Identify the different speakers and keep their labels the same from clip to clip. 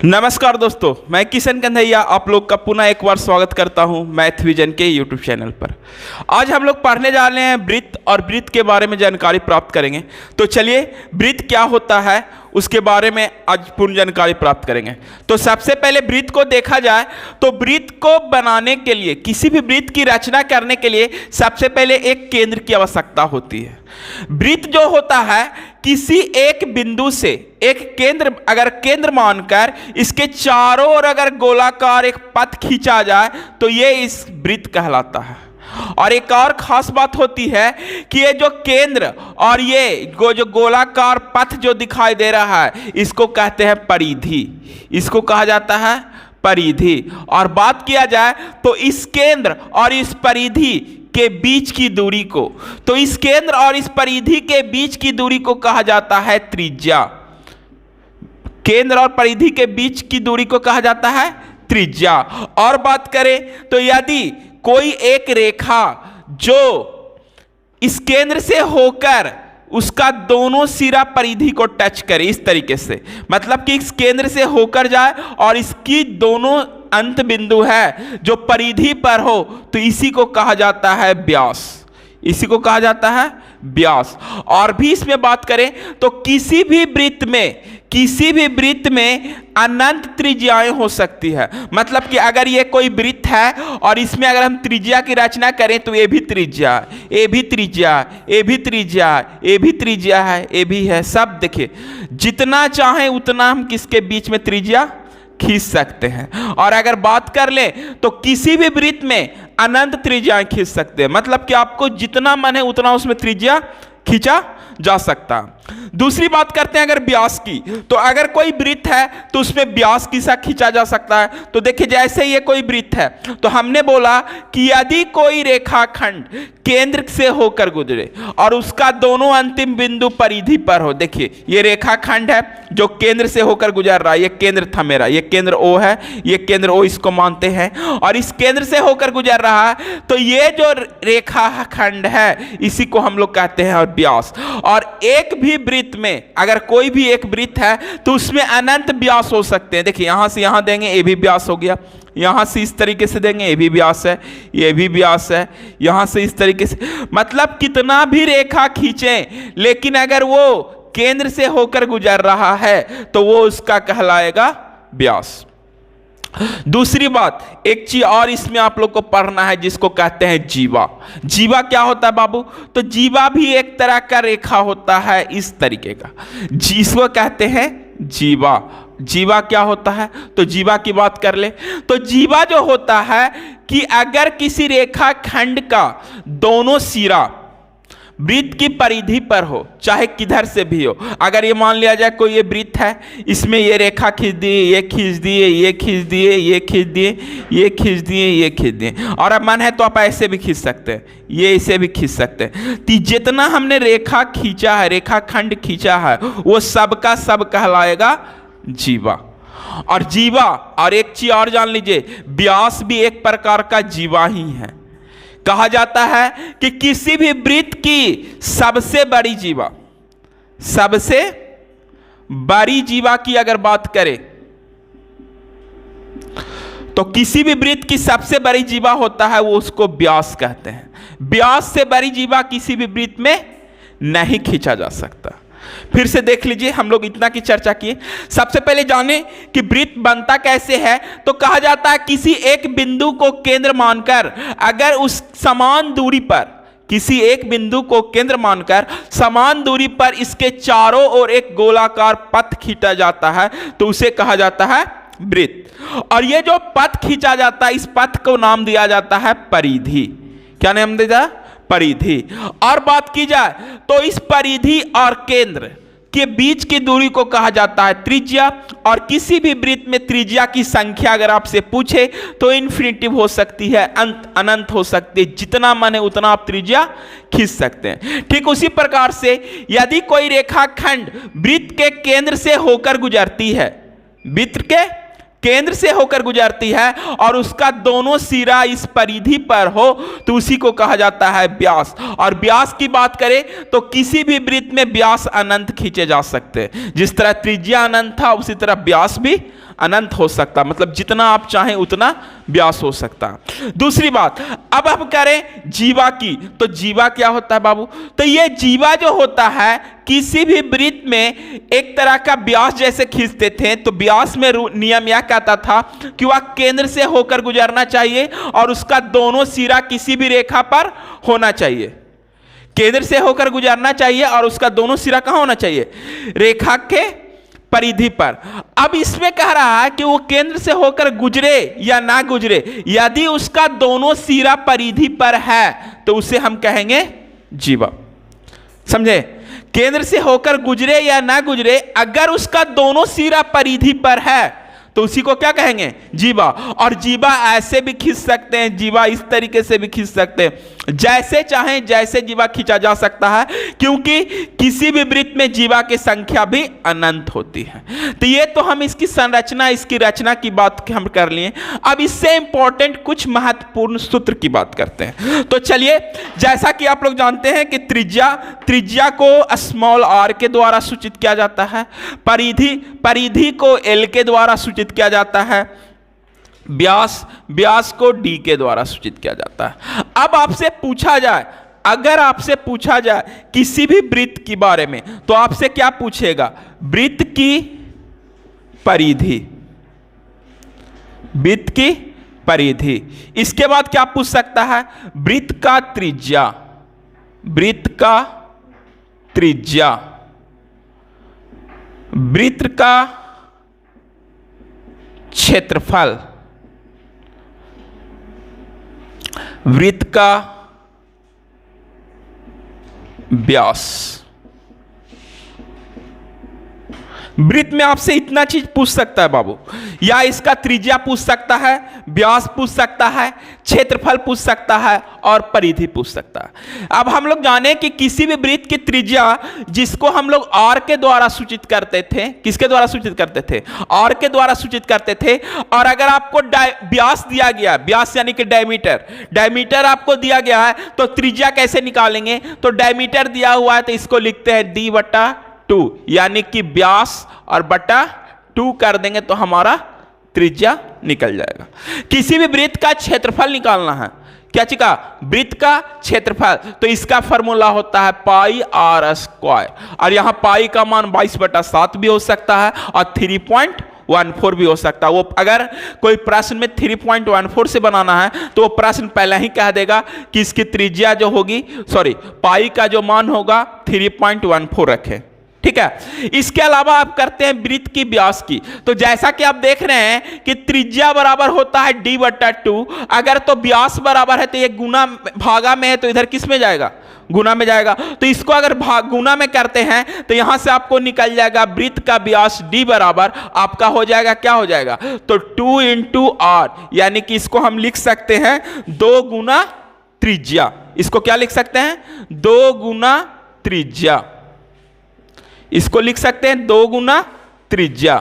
Speaker 1: नमस्कार दोस्तों, मैं किशन कन्हैया आप लोग का पुनः एक बार स्वागत करता हूं मैथ विजन के यूट्यूब चैनल पर। आज हम लोग पढ़ने जा रहे हैं वृत्त और वृत्त के बारे में जानकारी प्राप्त करेंगे। तो चलिए वृत्त क्या होता है उसके बारे में आज पूर्ण जानकारी प्राप्त करेंगे। तो सबसे पहले वृत्त को देखा जाए तो वृत्त को बनाने के लिए, किसी भी वृत्त की रचना करने के लिए सबसे पहले एक केंद्र की आवश्यकता होती है। वृत्त जो होता है किसी एक बिंदु से एक केंद्र, अगर केंद्र मानकर इसके चारों ओर अगर गोलाकार एक पथ खींचा जाए तो ये इस वृत्त कहलाता है। और एक और खास बात होती है कि ये जो केंद्र और ये जो गोलाकार पथ जो दिखाई दे रहा है इसको कहते हैं परिधि, इसको कहा जाता है परिधि। और बात किया जाए तो इस केंद्र और इस परिधि के बीच की दूरी को, तो इस केंद्र और इस परिधि के बीच की दूरी को कहा जाता है त्रिज्या। केंद्र और परिधि के बीच की दूरी को कहा जाता है त्रिज्या। और बात करें तो यदि कोई एक रेखा जो इस केंद्र से होकर उसका दोनों सिरा परिधि को टच करे, इस तरीके से, मतलब कि इस केंद्र से होकर जाए और इसकी दोनों अंत बिंदु है जो परिधि पर हो, तो इसी को कहा जाता है व्यास, इसी को कहा जाता है व्यास। और भी इसमें बात करें तो किसी भी वृत्त में अनंत त्रिज्याएं हो सकती है। मतलब कि अगर ये कोई वृत्त है और इसमें अगर हम त्रिज्या की रचना करें तो ये भी त्रिज्या, ये भी त्रिज्या, ये भी त्रिज्या, ये भी त्रिज्या है, ये भी है, सब देखिए जितना चाहें उतना हम किसके बीच में त्रिज्या खींच सकते हैं। और अगर बात कर लें तो किसी भी वृत्त में अनंत त्रिज्याएं खींच सकते हैं, मतलब कि आपको जितना मन है उतना उसमें त्रिज्या खींचा जा सकता। दूसरी बात करते हैं अगर व्यास की, तो अगर कोई वृत्त है तो उसमें व्यास किसा खींचा जा सकता है। तो देखिए जैसे ये कोई वृत्त है तो हमने बोला कि यदि कोई रेखाखंड केंद्र से होकर गुजरे और उसका दोनों अंतिम बिंदु परिधि पर हो, देखिए ये रेखाखंड है जो केंद्र से होकर गुजर रहा है, ये केंद्र था मेरा, ये केंद्र ओ है, ये केंद्र ओ इसको मानते हैं, और इस केंद्र से होकर गुजर रहा है, तो ये जो रेखाखंड है इसी को हम लोग कहते हैं व्यास। और एक भी वृत्त में अगर कोई भी एक वृत्त है तो उसमें अनंत व्यास हो सकते हैं। देखिए यहां से यहां देंगे ये भी व्यास हो गया, यहां से इस तरीके से देंगे ये भी व्यास है, ये भी व्यास है, यहां से इस तरीके से, मतलब कितना भी रेखा खींचें लेकिन अगर वो केंद्र से होकर गुजर रहा है तो वो उसका कहलाएगा व्यास। दूसरी बात, एक चीज और इसमें आप लोग को पढ़ना है जिसको कहते हैं जीवा। जीवा क्या होता है बाबू? तो जीवा भी एक तरह का रेखा होता है इस तरीके का, जिसको कहते हैं जीवा। जीवा क्या होता है? तो जीवा की बात कर ले तो जीवा जो होता है कि अगर किसी रेखा खंड का दोनों सिरा वृत्त की परिधि पर हो, चाहे किधर से भी हो, अगर ये मान लिया जाए कोई ये वृत्त है, इसमें ये रेखा खींच दिए, ये खींच दिए, ये खींच दिए, ये खींच दिए, ये खींच दिए, ये खींच दिए, और अब मन है तो आप ऐसे भी खींच सकते हैं, ये इसे भी खींच सकते हैं। तो जितना हमने रेखा खींचा है, रेखा खंड खींचा है, वो सब का सब कहलाएगा जीवा। और जीवा, और एक चीज और जान लीजिए, व्यास भी एक प्रकार का जीवा ही है। कहा जाता है कि किसी भी वृत्त की सबसे बड़ी जीवा, सबसे बड़ी जीवा की अगर बात करें तो किसी भी वृत्त की सबसे बड़ी जीवा होता है वो उसको व्यास कहते हैं। व्यास से बड़ी जीवा किसी भी वृत्त में नहीं खींचा जा सकता। फिर से देख लीजिए, हम लोग इतना की चर्चा किए। सबसे पहले जाने कि वृत्त बनता कैसे है। तो कहा जाता है किसी एक बिंदु को केंद्र मानकर अगर उस समान दूरी पर, किसी एक बिंदु को केंद्र मानकर समान दूरी पर इसके चारों ओर एक गोलाकार पथ खींचा जाता है तो उसे कहा जाता है वृत्त। और ये जो पथ खींचा जाता है इस पथ को नाम दिया जाता है परिधि। क्या नाम दिया जाता है? परिधि। और बात की जाए तो इस परिधि और केंद्र के बीच की दूरी को कहा जाता है त्रिज्या। और किसी भी वृत्त में त्रिज्या की संख्या अगर आपसे पूछे तो इन्फिनिटिव हो सकती है, अनंत हो सकती है, जितना मन है उतना आप त्रिज्या खींच सकते हैं। ठीक उसी प्रकार से यदि कोई रेखाखंड वृत्त के केंद्र से होकर गुजरती है, वृत्त के केंद्र से होकर गुजरती है और उसका दोनों सिरा इस परिधि पर हो तो उसी को कहा जाता है व्यास। और व्यास की बात करें तो किसी भी वृत्त में व्यास अनंत खींचे जा सकते हैं। जिस तरह त्रिज्या अनंत था उसी तरह व्यास भी अनंत हो सकता, मतलब जितना आप चाहें उतना व्यास हो सकता। दूसरी बात, अब हम करें जीवा की, तो जीवा क्या होता है बाबू? तो ये जीवा जो होता है किसी भी वृत्त में एक तरह का व्यास जैसे खींचते थे, तो व्यास में नियम यह कहता था कि वह केंद्र से होकर गुजरना चाहिए और उसका दोनों सिरा किसी भी रेखा पर होना चाहिए। केंद्र से होकर गुजरना चाहिए और उसका दोनों सिरा कहां होना चाहिए? रेखा के परिधि पर। अब इसमें कह रहा है कि वो केंद्र से होकर गुजरे या ना गुजरे, यदि उसका दोनों सिरा परिधि पर है तो उसे हम कहेंगे जीवा। समझे? केंद्र से होकर गुजरे या ना गुजरे, अगर उसका दोनों सिरा परिधि पर है तो उसी को क्या कहेंगे? जीवा। और जीवा ऐसे भी खींच सकते हैं, जीवा इस तरीके से भी खींच सकते हैं, जैसे चाहें जैसे जीवा खींचा जा सकता है, क्योंकि किसी भी वृत्त में जीवा की संख्या भी अनंत होती है। तो ये तो हम इसकी संरचना, इसकी रचना की बात हम कर लिए। अब इससे इंपॉर्टेंट कुछ महत्वपूर्ण सूत्र की बात करते हैं। तो चलिए, जैसा कि आप लोग जानते हैं कि त्रिज्या को स्मॉल r के द्वारा सूचित किया जाता है, परिधि को l के द्वारा सूचित किया जाता है, व्यास को d के द्वारा सूचित किया जाता है। अब आपसे पूछा जाए, अगर आपसे पूछा जाए किसी भी वृत्त के बारे में, तो आपसे क्या पूछेगा? वृत्त की परिधि, वृत्त की परिधि। इसके बाद क्या पूछ सकता है? वृत्त का त्रिज्या, वृत्त का त्रिज्या, वृत्त का क्षेत्रफल, वृत्त का व्यास। वृत्त में आपसे इतना चीज पूछ सकता है बाबू, या इसका त्रिज्या पूछ सकता है, व्यास पूछ सकता है, क्षेत्रफल पूछ सकता है और परिधि पूछ सकता है। अब हम लोग जाने कि किसी भी वृत्त की त्रिज्या, जिसको हम लोग r के द्वारा सूचित करते थे, किसके द्वारा सूचित करते थे? r के द्वारा सूचित करते थे। और अगर आपको व्यास दिया गया, व्यास यानी कि डायमीटर आपको दिया गया है, तो त्रिज्या कैसे निकालेंगे? तो डायमीटर दिया हुआ है तो इसको लिखते हैं d/2, यानी कि व्यास और बटा 2 कर देंगे तो हमारा त्रिज्या निकल जाएगा। किसी भी वृत्त का क्षेत्रफल निकालना है, क्या चिका? वृत्त का क्षेत्रफल, तो इसका फॉर्मूला होता है पाई r स्क्वायर, और यहां पाई का मान 22/7 भी हो सकता है और 3.14 भी हो सकता है। वो अगर कोई प्रश्न में 3.14 से बनाना है तो वो प्रश्न पहले ही कह देगा कि इसकी त्रिज्या जो होगी, पाई का जो मान होगा 3.14 रखें। ठीक है। इसके अलावा आप करते हैं वृत्त की व्यास की, तो जैसा कि आप देख रहे हैं कि त्रिज्या बराबर होता है d/2, अगर तो व्यास बराबर है तो ये गुना भागा में है तो इधर किस में जाएगा? गुना में जाएगा। तो इसको अगर गुना में करते हैं तो यहां से आपको निकल जाएगा वृत्त का व्यास d बराबर आपका हो जाएगा, क्या हो जाएगा? तो 2 × r, यानी कि इसको हम लिख सकते हैं 2 गुना त्रिज्या। इसको क्या लिख सकते हैं? 2 गुना त्रिज्या। इसको लिख सकते हैं 2 गुना त्रिज्या।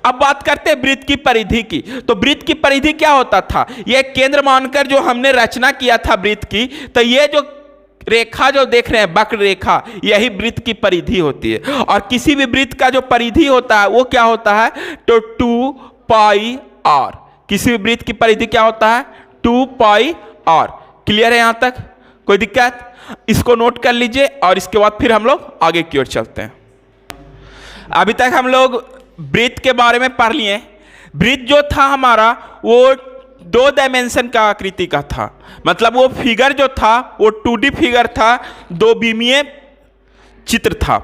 Speaker 1: अब बात करते हैं वृत्त की परिधि की। तो वृत्त की परिधि क्या होता था? यह केंद्र मानकर जो हमने रचना किया था वृत्त की, तो ये जो रेखा जो देख रहे हैं वक्र रेखा, यही वृत्त की परिधि होती है। और किसी भी वृत्त का जो परिधि होता है वो क्या होता है? तो 2πr। किसी भी वृत्त की परिधि क्या होता है? 2πr। क्लियर है यहां तक? कोई दिक्कत? इसको नोट कर लीजिए और इसके बाद फिर हम लोग आगे की ओर चलते हैं। अभी तक हम लोग वृत्त के बारे में पढ़ लिए। वृत्त जो था हमारा वो 2 डायमेंशन का आकृति का था, मतलब वो फिगर जो था वो 2D फिगर था, 2 विमीय चित्र था,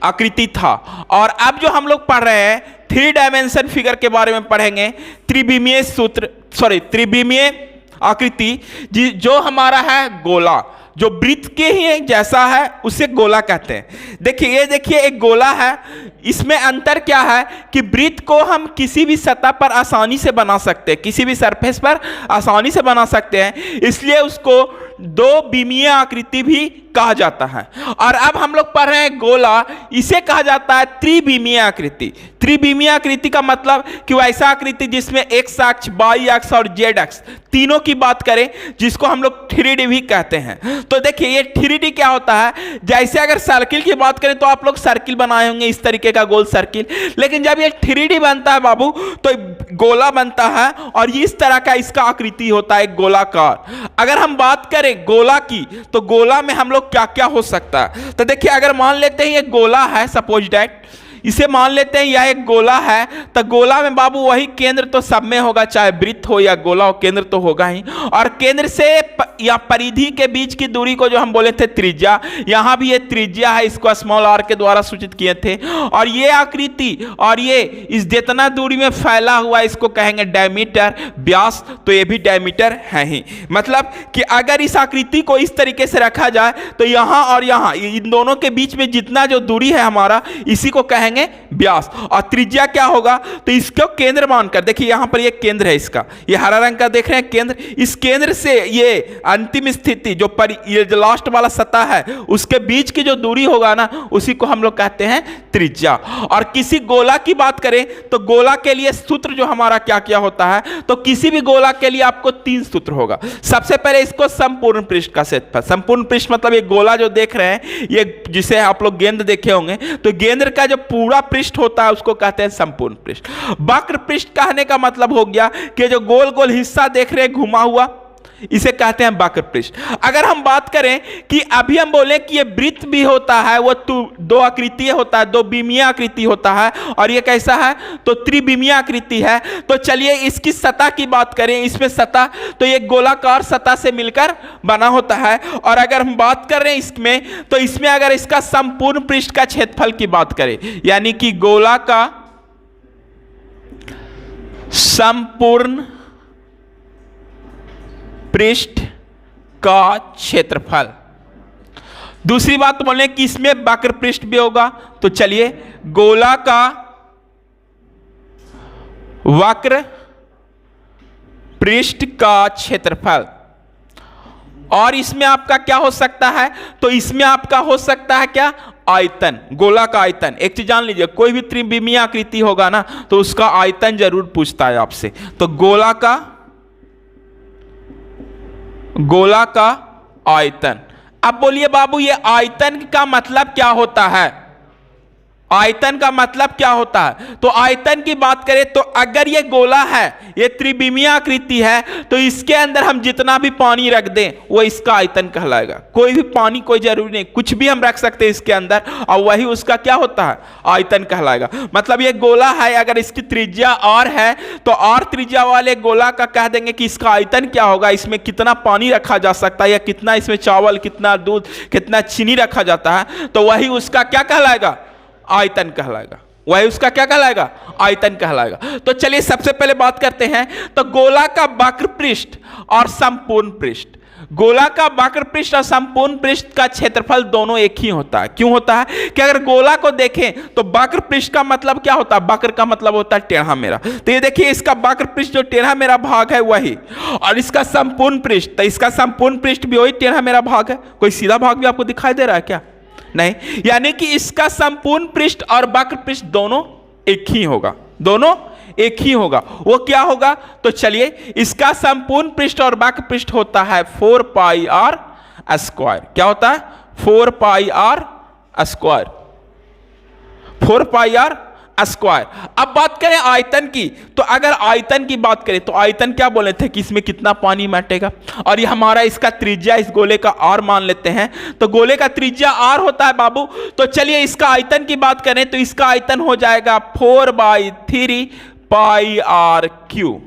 Speaker 1: आकृति था। और अब जो हम लोग पढ़ रहे हैं 3 डायमेंशन फिगर के बारे में पढ़ेंगे। त्रिविमीय आकृति जो हमारा है गोला, जो वृत्त के ही जैसा है उसे गोला कहते हैं। देखिए, ये देखिए एक गोला है। इसमें अंतर क्या है कि वृत्त को हम किसी भी सतह पर आसानी से बना सकते हैं, किसी भी सरफेस पर आसानी से बना सकते हैं, इसलिए उसको 2 विमीय आकृति भी कहा जाता है। और अब हम लोग पढ़ रहे हैं गोला, इसे कहा जाता है त्रिविमीय आकृति। त्रिविमीय आकृति का मतलब कि वैसा आकृति जिसमें एक्स अक्ष, वाई अक्ष और जेड अक्ष तीनों की बात करें, जिसको हम लोग 3D भी कहते हैं। तो देखिए ये 3D क्या होता है, जैसे अगर सर्किल की बात करें तो आप लोग सर्किल बनाए होंगे इस तरीके का गोल सर्किल, लेकिन जब ये 3D बनता है बाबू तो गोला बनता है और इस तरह का इसका आकृति होता है गोलाकार। अगर हम बात करें गोला की तो गोला में हम लोग क्या क्या हो सकता है, तो देखिए अगर मान लेते हैं ये गोला है, सपोज दैट इसे मान लेते हैं यह एक गोला है, तो गोला में बाबू वही केंद्र तो सब में होगा, चाहे वृत्त हो या गोला हो, केंद्र तो होगा ही। और केंद्र से या परिधि के बीच की दूरी को जो हम बोले थे त्रिज्या, यहां भी ये त्रिज्या है, इसको स्मॉल r के द्वारा सूचित किए थे। और ये आकृति और ये इस जितना दूरी में फैला हुआ इसको कहेंगे डायमीटर, व्यास, तो ये भी डायमीटर है ही। मतलब कि अगर इस आकृति को इस तरीके से रखा जाए तो यहां और यहां इन दोनों के बीच में जितना जो दूरी है हमारा, इसी को कहेंगे व्यास। और त्रिज्या क्या होगा, तो इसको केंद्र मानकर, देखिए यहां पर ये केंद्र है इसका, ये हरा रंग का देख रहे हैं केंद्र, इस केंद्र से ये अंतिम स्थिति जो ये जो लास्ट वाला सतह है उसके बीच की जो दूरी होगा ना, उसी को हम लोग कहते हैं त्रिज्या। और किसी गोला की बात करें तो गोला के लिए सूत्र जो हमारा क्या क्या होता है, तो किसी भी गोला के लिए आपको 3 सूत्र होगा। सबसे पहले इसको संपूर्ण पृष्ठ का क्षेत्रफल, संपूर्ण पृष्ठ मतलब ये गोला जो देख रहे हैं, ये जिसे आप लोग गेंद देखे होंगे, तो गेंद का जो पूरा पृष्ठ होता है उसको कहते हैं संपूर्ण पृष्ठ। वक्र पृष्ठ कहने का मतलब हो गया कि जो गोल गोल हिस्सा देख रहे हैं घुमा हुआ, इसे कहते हैं वक्र पृष्ठ। अगर हम बात करें कि अभी हम बोले कि ये वृत्त भी होता है, वो 2 आकृतीय होता है, 2 विमीय आकृति होता है, और ये कैसा है, तो त्रिविमीय आकृति है। तो चलिए इसकी सतह की बात करें, इसमें सतह तो ये गोलाकार सतह से मिलकर बना होता है। और अगर हम बात कर रहे हैं इसमें, तो इसमें अगर इसका संपूर्ण पृष्ठ का क्षेत्रफल की बात करें, यानी कि गोला का संपूर्ण पृष्ठ का क्षेत्रफल। दूसरी बात बोले कि इसमें वक्र पृष्ठ भी होगा, तो चलिए गोला का वक्र पृष्ठ का क्षेत्रफल। और इसमें आपका क्या हो सकता है, तो इसमें आपका हो सकता है क्या, आयतन, गोला का आयतन। एक चीज जान लीजिए, कोई भी त्रिविमीय आकृति होगा ना तो उसका आयतन जरूर पूछता है आपसे। तो गोला का आयतन। अब बोलिए बाबू ये आयतन का मतलब क्या होता है, आयतन का मतलब क्या होता है, तो आयतन की बात करें तो अगर ये गोला है, ये त्रिविमीय आकृति है, तो इसके अंदर हम जितना भी पानी रख दें वो इसका आयतन कहलाएगा। कोई भी पानी कोई जरूरी नहीं, कुछ भी हम रख सकते हैं इसके अंदर और वही उसका क्या होता है, आयतन कहलाएगा। मतलब ये गोला है, अगर इसकी त्रिज्या r है तो r त्रिज्या वाले गोला का कह देंगे कि इसका आयतन क्या होगा, इसमें कितना पानी रखा जा सकता है, या कितना इसमें चावल, कितना दूध, कितना चीनी रखा जाता है, तो वही उसका क्या कहलाएगा, आयतन कहलाएगा। वही उसका क्या कहलाएगा, आयतन कहलाएगा। तो चलिए सबसे पहले बात करते हैं, तो गोला का वक्र पृष्ठ और संपूर्ण पृष्ठ। गोला का वक्र पृष्ठ और संपूर्ण पृष्ठ का क्षेत्रफल दोनों एक ही होता है। क्यों होता है कि अगर गोला को देखें तो वक्र पृष्ठ का मतलब क्या होता है, वक्र का मतलब होता है टेढ़ा मेढ़ा। तो ये देखिए इसका वक्र पृष्ठ जो टेढ़ा मेढ़ा भाग है वही, और इसका संपूर्ण पृष्ठ, तो इसका संपूर्ण पृष्ठ भी वही टेढ़ा मेढ़ा भाग है। कोई सीधा भाग भी आपको दिखाई दे रहा है क्या, नहीं, यानी कि इसका संपूर्ण पृष्ठ और वक्र पृष्ठ दोनों एक ही होगा, दोनों एक ही होगा। वो क्या होगा, तो चलिए इसका संपूर्ण पृष्ठ और वक्र पृष्ठ होता है 4 पाई r स्क्वायर। क्या होता है, 4 पाई r स्क्वायर, 4 पाई r स्क्वायर। अब बात करें आयतन की, तो अगर आयतन की बात करें तो आयतन क्या बोले थे कि इसमें कितना पानी बैठेगा, और ये हमारा इसका त्रिज्या इस गोले का r मान लेते हैं, तो गोले का त्रिज्या r होता है बाबू। तो चलिए इसका आयतन की बात करें तो इसका आयतन हो जाएगा 4/3 पाई r क्यू,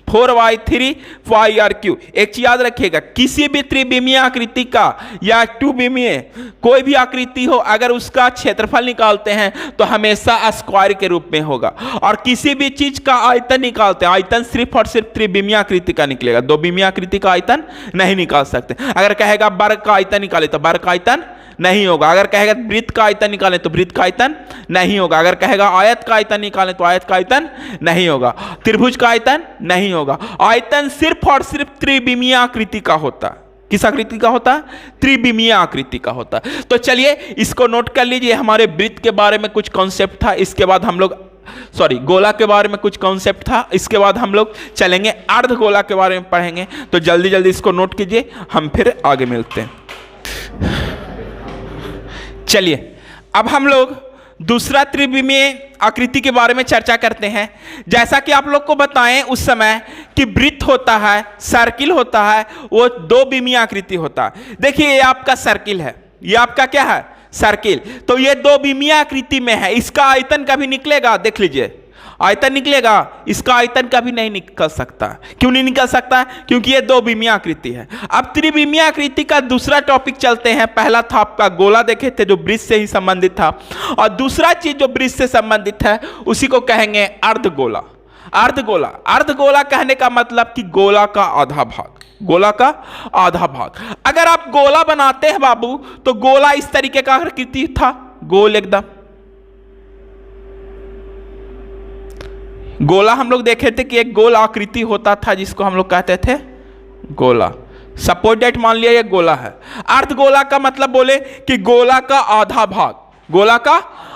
Speaker 1: 4/3 पाई r क्यू। एक चीज याद रखिएगा, किसी भी त्रिविमीय आकृति का या 2 विमीय कोई भी आकृति हो, अगर उसका क्षेत्रफल निकालते हैं तो हमेशा स्क्वायर के रूप में होगा। और किसी भी चीज का आयतन निकालते हैं, आयतन सिर्फ और सिर्फ त्रिविमीय आकृति का निकलेगा, 2 विमीय आकृति का आयतन नहीं निकाल सकते। अगर कहेगा वर्ग का आयतन निकाले तो वर्ग का आयतन नहीं होगा, अगर कहेगा वृत्त का आयतन निकालें तो वृत्त का आयतन नहीं होगा, अगर कहेगा आयत का आयतन निकालें तो आयत का आयतन नहीं होगा, त्रिभुज का आयतन नहीं होगा। आयतन सिर्फ और सिर्फ त्रिविमीय आकृति का होता है। किस आकृति का होता है? त्रिविमीय आकृति का होता है। तो चलिए इसको नोट कर लीजिए, हमारे वृत्त के बारे में कुछ कॉन्सेप्ट था, इसके बाद हम लोग गोला के बारे में कुछ कॉन्सेप्ट था, इसके बाद हम लोग चलेंगे अर्धगोला के बारे में पढ़ेंगे। तो जल्दी जल्दी इसको नोट कीजिए, हम फिर आगे मिलते हैं। चलिए अब हम लोग दूसरा त्रिविमीय आकृति के बारे में चर्चा करते हैं। जैसा कि आप लोग को बताएं उस समय कि वृत्त होता है, सर्किल होता है, वो दो विमीय आकृति होता है। देखिए ये आपका सर्किल है, ये आपका क्या है? सर्किल। तो ये दो विमीय आकृति में है, इसका आयतन कभी निकलेगा? देख लीजिए आयतन निकलेगा, इसका आयतन कभी नहीं निकल सकता। क्यों नहीं निकल सकता? क्योंकि ये दो विमीय आकृति है। अब त्रिविमीय आकृति का दूसरा टॉपिक चलते हैं। पहला था आपका गोला देखे थे, जो वृत्त से ही संबंधित था, और दूसरा चीज जो वृत्त से संबंधित है उसी को कहेंगे अर्धगोला। अर्धगोला, अर्धगोला कहने का मतलब कि गोला का आधा भाग, गोला का आधा भाग। अगर आप गोला बनाते हैं बाबू, तो गोला इस तरीके का आकृति था, गोल एकदम। गोला हम लोग देखे थे कि एक गोल आकृति होता था जिसको हम लोग कहते थे गोला। सपोज दैट मान लिया ये गोला है। अर्धगोला का मतलब बोले कि गोला का आधा भाग, गोला का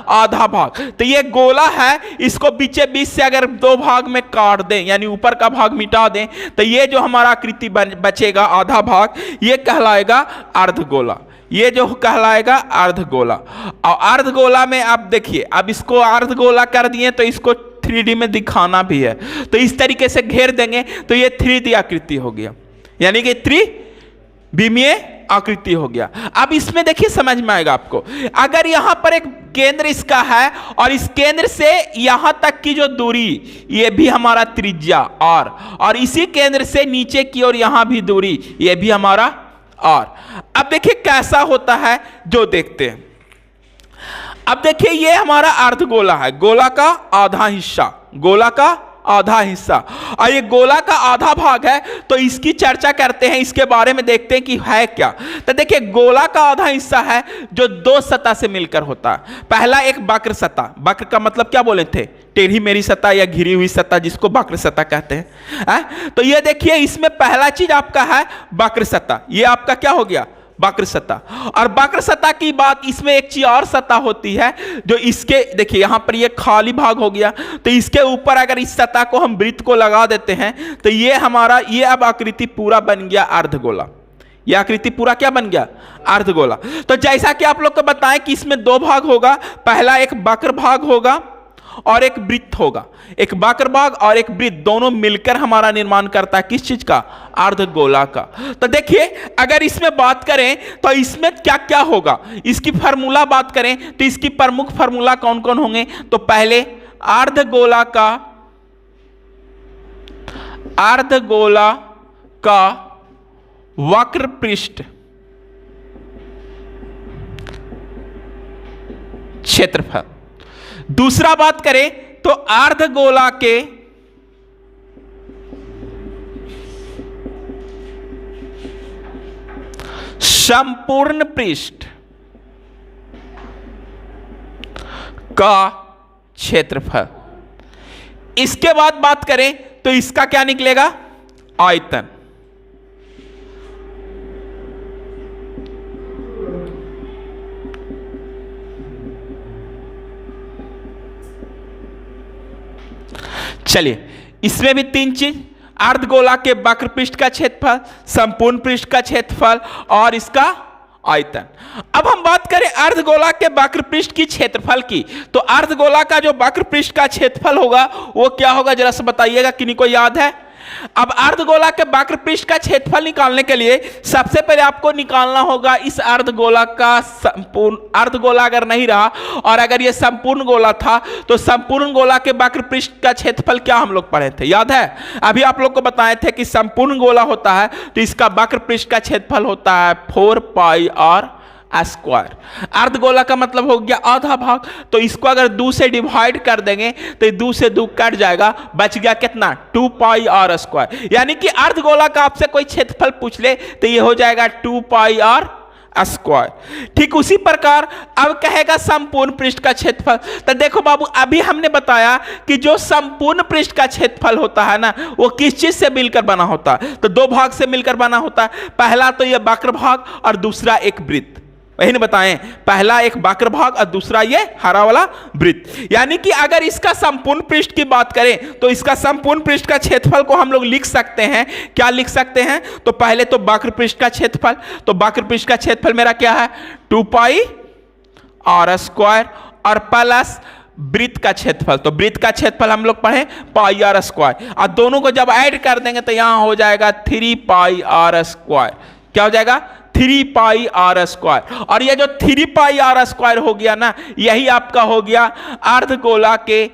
Speaker 1: आधा भाग। तो ये गोला है, इसको बीचे बीच से अगर दो भाग में काट दें, यानी ऊपर का भाग मिटा दें, तो ये जो हमारा आकृति बचेगा आधा भाग, ये कहलाएगा अर्धगोला। ये जो कहलाएगा अर्धगोला। और अर्धगोला में आप देखिए, अब इसको अर्धगोला कर दिए तो इसको 3D में दिखाना भी है, तो इस तरीके से घेर देंगे तो ये 3D आकृति हो गया, यानी कि त्रिविमीय आकृति हो गया। अब इसमें देखिए समझ में आएगा आपको, अगर यहां पर एक केंद्र इसका है और इस केंद्र से यहां तक की जो दूरी, ये भी हमारा त्रिज्या और इसी केंद्र से नीचे की ओर यहां भी दूरी, ये भी हमारा और। अब देखिए कैसा होता है जो देखते हैं। अब देखिए ये हमारा अर्धगोला है, गोला का आधा हिस्सा, गोला का आधा हिस्सा, और ये गोला का आधा भाग है। तो इसकी चर्चा करते हैं, इसके बारे में देखते हैं कि है क्या। तो देखिए गोला का आधा हिस्सा है जो दो सतह से मिलकर होता है। पहला एक वक्र सतह, वक्र का मतलब क्या बोले थे? टेढ़ी मेढ़ी सतह या घिरी हुई सतह, जिसको वक्र सतह कहते हैं। तो ये देखिए इसमें पहला चीज आपका है वक्र सतह, ये आपका क्या हो गया? वक्र सतह। और वक्र सतह की बात, इसमें एक चीज और सतह होती है जो इसके, देखिए यहां पर ये खाली भाग हो गया, तो इसके ऊपर अगर इस सतह को हम वृत्त को लगा देते हैं तो ये हमारा, ये अब आकृति पूरा बन गया अर्धगोला। यह आकृति पूरा क्या बन गया? अर्धगोला। तो जैसा कि आप लोग को बताएं कि इसमें दो भाग होगा, पहला एक वक्र भाग होगा और एक वृत्त होगा। एक वक्र भाग और एक वृत्त दोनों मिलकर हमारा निर्माण करता है किस चीज का? अर्धगोला का। तो देखिए अगर इसमें बात करें तो इसमें क्या क्या होगा, इसकी फार्मूला बात करें तो इसकी प्रमुख फार्मूला कौन कौन होंगे? तो पहले अर्धगोला का वक्र पृष्ठ क्षेत्रफल। दूसरा बात करें तो अर्धगोला के संपूर्ण पृष्ठ का क्षेत्रफल। इसके बाद बात करें तो इसका क्या निकलेगा? आयतन। चलिए इसमें भी तीन चीज, अर्धगोला के वक्र पृष्ठ का क्षेत्रफल, संपूर्ण पृष्ठ का क्षेत्रफल और इसका आयतन। अब हम बात करें अर्धगोला के वक्र पृष्ठ की क्षेत्रफल की, तो अर्धगोला का जो वक्र पृष्ठ का क्षेत्रफल होगा वो क्या होगा, जरा से बताइएगा, किन्हीं को याद है? अब अर्धगोला के वक्र पृष्ठ का क्षेत्रफल निकालने के लिए सबसे पहले आपको निकालना होगा इस अर्धगोला का संपूर्ण, अर्धगोला अगर नहीं रहा और अगर ये संपूर्ण गोला था तो संपूर्ण गोला के वक्र पृष्ठ का क्षेत्रफल क्या हम लोग पढ़े थे, याद है? अभी आप लोग को बताए थे कि संपूर्ण गोला होता है तो इसका वक्र पृष्ठ का क्षेत्रफल होता है 4πr²। अर्धगोला का मतलब हो गया आधा भाग, तो इसको अगर 2 से डिवाइड कर देंगे तो 2 से 2 कट जाएगा, बच गया कितना? 2πr²। यानी कि अर्धगोला का आपसे कोई क्षेत्रफल पूछ ले तो ये हो जाएगा 2πr²। स्क्वायर। ठीक उसी प्रकार अब कहेगा संपूर्ण पृष्ठ का क्षेत्रफल। तो देखो बाबू, अभी हमने बताया कि जो संपूर्ण पृष्ठ का क्षेत्रफल होता है ना, वो किस चीज से मिलकर बना होता है? तो दो भाग से मिलकर बना होता है। पहला तो यह वक्र भाग और दूसरा एक वृत्त। वही नहीं बताएं, पहला एक वक्र भाग और दूसरा ये हरा वाला वृत्त। यानी कि अगर इसका संपूर्ण पृष्ठ की बात करें तो इसका संपूर्ण पृष्ठ का क्षेत्रफल को हम लोग लिख सकते हैं। क्या लिख सकते हैं? तो पहले तो वक्र पृष्ठ का क्षेत्रफल, तो वक्र पृष्ठ का क्षेत्रफल मेरा क्या है? 2 पाई आर स्क्वायर और प्लस वृत्त का क्षेत्रफल, तो वृत्त का क्षेत्रफल हम लोग पढ़े पाई आर स्क्वायर, और दोनों को जब ऐड कर देंगे तो यहां हो जाएगा 3 पाई आर स्क्वायर। क्या हो जाएगा? 3 पाई आर स्क्वायर। और ये जो 3 पाई आर स्क्वायर हो गया ना, यही आपका हो गया अर्धगोला के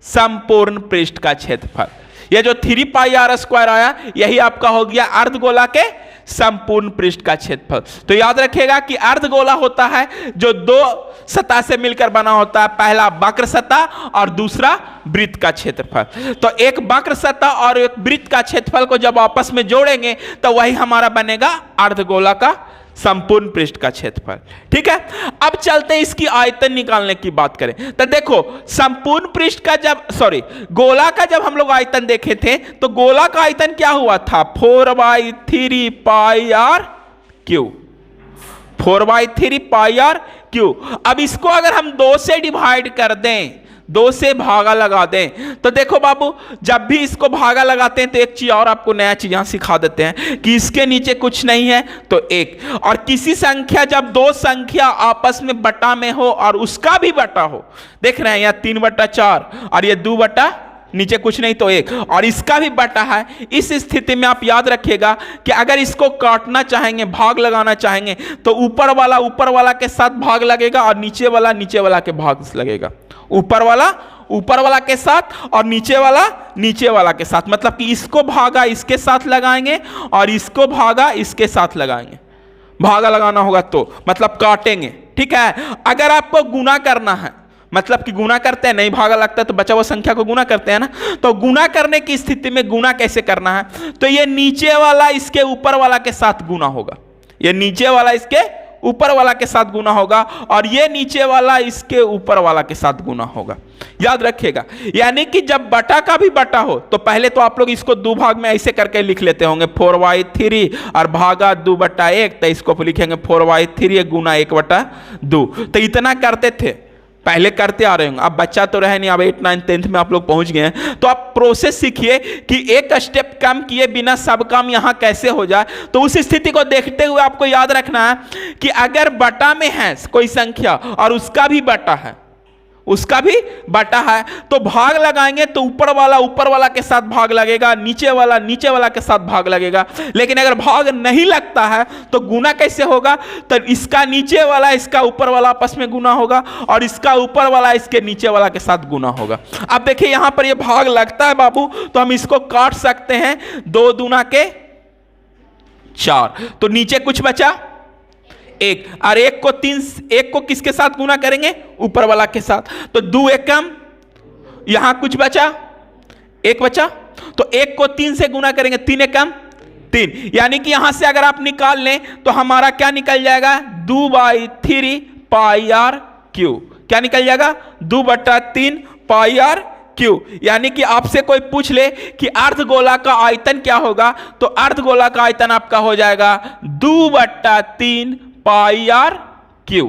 Speaker 1: संपूर्ण पृष्ठ का क्षेत्रफल। ये जो 3 पाई आर स्क्वायर आया, यही आपका हो गया अर्धगोला के संपूर्ण पृष्ठ का क्षेत्रफल। तो याद रखिएगा कि अर्धगोला होता है जो दो सतह से मिलकर बना होता है, पहला वक्र सतह और दूसरा वृत्त का क्षेत्रफल। तो एक वक्र सतह और एक वृत्त का क्षेत्रफल को जब आपस में जोड़ेंगे तो वही हमारा बनेगा अर्धगोला का संपूर्ण पृष्ठ का क्षेत्रफल। ठीक है, अब चलते हैं इसकी आयतन निकालने की बात करें। तो देखो, संपूर्ण पृष्ठ का गोला का जब हम लोग आयतन देखे थे तो गोला का आयतन क्या हुआ था? 4/3 pi r cube, 4/3 pi r cube. अब इसको अगर हम 2 से डिवाइड कर दें, 2 से भागा लगा दें, तो देखो बाबू, जब भी इसको भागा लगाते हैं तो एक चीज और आपको नया चीज यहां सिखा देते हैं कि इसके नीचे कुछ नहीं है तो 1। और किसी संख्या, जब 2 संख्या आपस में बटा में हो और उसका भी बटा हो, देख रहे हैं यहाँ 3/4 और ये 2 नीचे कुछ नहीं तो 1, और इसका भी बटा है। इस स्थिति में आप याद रखिएगा कि अगर इसको काटना चाहेंगे, भाग लगाना चाहेंगे, तो ऊपर वाला के साथ भाग लगेगा और नीचे वाला के भाग लगेगा। ऊपर वाला के साथ और नीचे वाला के साथ, मतलब कि इसको भागा इसके साथ लगाएंगे और इसको भागा इसके साथ लगाएंगे। भागा लगाना होगा तो मतलब काटेंगे। ठीक है, अगर आपको गुना करना है, मतलब कि गुना करते हैं, नहीं भागा लगता तो बचा हुआ संख्या को गुना करते हैं ना, तो गुना करने की स्थिति में गुना कैसे करना है? तो ये नीचे वाला इसके ऊपर वाला के साथ गुना होगा, ये नीचे वाला इसके ऊपर वाला के साथ गुना होगा और ये नीचे वाला इसके ऊपर वाला के साथ गुना होगा। याद रखिएगा, यानी कि जब बटा का भी बटा हो तो पहले तो आप लोग इसको 2 भाग में ऐसे करके लिख लेते होंगे, 4/3 और भागा 2/1, तो इसको लिखेंगे 4/3 गुना 1/2। तो इतना करते थे, पहले करते आ रहे होंगे। अब बच्चा तो रहे नहीं, अब 8, 9, 10th में आप लोग पहुंच गए हैं, तो आप प्रोसेस सीखिए कि एक स्टेप कम किए बिना सब काम यहां कैसे हो जाए। तो उस स्थिति को देखते हुए आपको याद रखना है कि अगर बटा में है कोई संख्या और उसका भी बटा है तो भाग लगाएंगे तो ऊपर वाला के साथ भाग लगेगा, नीचे वाला के साथ भाग लगेगा। लेकिन अगर भाग नहीं लगता है तो गुना कैसे होगा? तो इसका नीचे वाला इसका ऊपर वाला आपस में गुना होगा और इसका ऊपर वाला इसके नीचे वाला के साथ गुना होगा। अब देखिए यहां पर ये भाग लगता है बाबू, तो हम इसको काट सकते हैं, 2 दूना के 4, तो नीचे कुछ बचा 1, और 1 को किसके साथ गुना करेंगे? ऊपर वाला के साथ। तो 2 1 कम, यहां कुछ बचा 1 बचा, तो 1 को 3 से गुना करेंगे, 3 1 कम 3, यानी कि यहां से अगर आप निकाल लें तो हमारा क्या निकल जाएगा? 2/3 पाई आर क्यू। क्या निकल जाएगा? 2/3 पाई आर क्यू। यानी कि आपसे कोई पूछ ले कि अर्धगोला का आयतन क्या होगा, तो अर्धगोला का आयतन आपका हो जाएगा 2/3 पाई आर क्यू।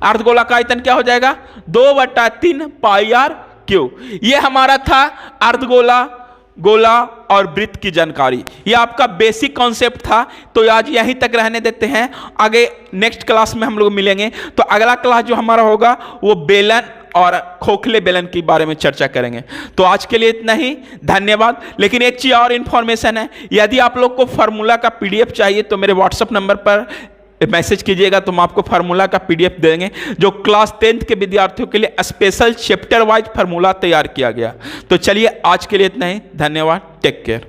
Speaker 1: अर्धगोला का आयतन क्या हो जाएगा? 2/3 पाई आर क्यू। ये हमारा था अर्धगोला, गोला और वृत्त की जानकारी। ये आपका बेसिक कॉन्सेप्ट था, तो आज यहीं तक रहने देते हैं। आगे नेक्स्ट क्लास में हम लोग मिलेंगे, तो अगला क्लास जो हमारा होगा वो बेलन और खोखले बेलन के बारे में चर्चा करेंगे। तो आज के लिए इतना ही, धन्यवाद। लेकिन एक चीज़ और इन्फॉर्मेशन है, यदि आप लोग को फार्मूला का PDF चाहिए तो मेरे व्हाट्सएप नंबर पर मैसेज कीजिएगा, तो हम आपको फार्मूला का PDF देंगे, जो क्लास 10th के विद्यार्थियों के लिए स्पेशल चैप्टर वाइज फार्मूला तैयार किया गया। तो चलिए आज के लिए इतना ही, धन्यवाद, टेक केयर।